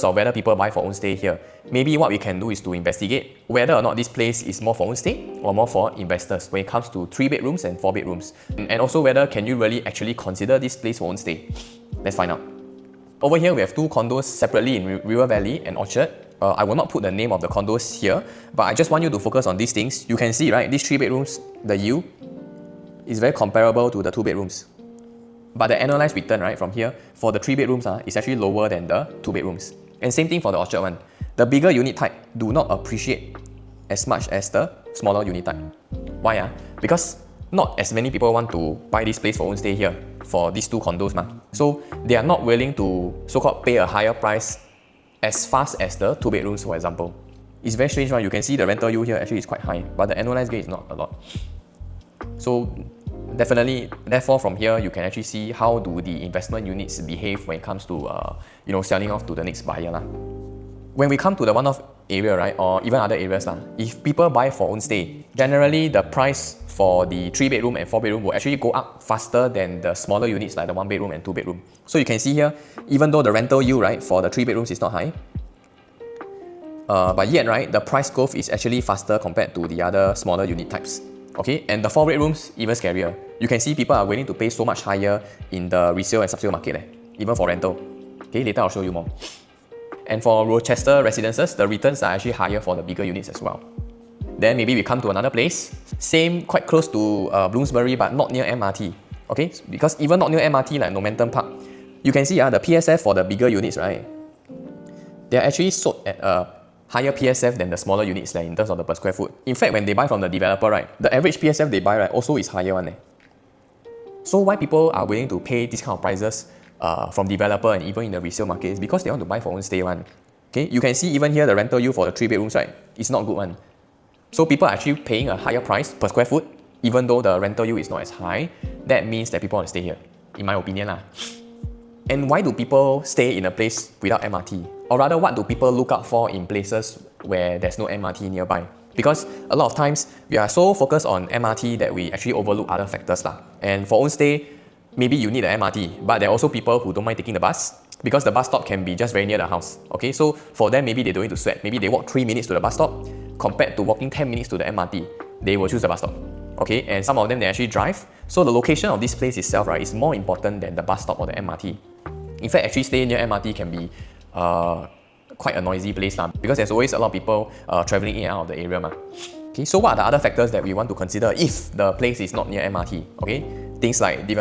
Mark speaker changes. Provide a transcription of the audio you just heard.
Speaker 1: of whether people buy for own stay here. Maybe what we can do is to investigate whether or not this place is more for own stay or more for investors when it comes to 3 bedrooms and 4 bedrooms. And also whether can you really actually consider this place for own stay. Let's find out. Over here we have 2 condos separately in River Valley and Orchard. I will not put the name of the condos here, but I just want you to focus on these things. You can see, right, these 3 bedrooms, the yield is very comparable to the 2 bedrooms. But the annualized return, right, from here, for the 3 bedrooms is actually lower than the 2 bedrooms. And same thing for the Orchard one. The bigger unit type do not appreciate as much as the smaller unit type. Why? Because not as many people want to buy this place for own stay here for these 2 condos. So they are not willing to so-called pay a higher price as fast as the 2 bedrooms, for example. It's very strange, right? You can see the rental yield here actually is quite high, but the annualized gain is not a lot. So definitely, therefore from here you can actually see how do the investment units behave when it comes to selling off to the next buyer. When we come to the one-off area, right, or even other areas, if people buy for own stay, generally the price for the 3 bedroom and 4 bedroom will actually go up faster than the smaller units like the 1 bedroom and 2 bedroom. So you can see here, even though the rental yield, right, for the 3 bedrooms is not high, but yet, right, the price growth is actually faster compared to the other smaller unit types. Okay, and the 4 bedrooms even scarier. You can see people are willing to pay so much higher in the resale and subsale market, even for rental. Okay, later I'll show you more. And for Rochester Residences, the returns are actually higher for the bigger units as well. Then maybe we come to another place, same, quite close to Bloomsbury, but not near MRT. Okay, because even not near MRT like Momentum Park, you can see the PSF for the bigger units, right, they're actually sold at a higher PSF than the smaller units in terms of the per square foot. In fact, when they buy from the developer, right, the average PSF they buy, right, also is higher one. So why people are willing to pay this kind of prices from developer and even in the resale market is because they want to buy for own stay one. Okay, you can see even here the rental yield for the 3 bedrooms, right, it's not good one. So people are actually paying a higher price per square foot even though the rental yield is not as high. That means that people want to stay here, in my opinion. And why do people stay in a place without MRT? Or rather, what do people look out for in places where there's no MRT nearby? Because a lot of times, we are so focused on MRT that we actually overlook other factors. And for own stay, maybe you need the MRT, but there are also people who don't mind taking the bus because the bus stop can be just very near the house. Okay, so for them, maybe they don't need to sweat. Maybe they walk 3 minutes to the bus stop compared to walking 10 minutes to the MRT. They will choose the bus stop. Okay, and some of them, they actually drive. So the location of this place itself, right, is more important than the bus stop or the MRT. In fact, actually staying near MRT can be quite a noisy place because there's always a lot of people traveling in and out of the area. Okay, so what are the other factors that we want to consider if the place is not near MRT? Okay, things like development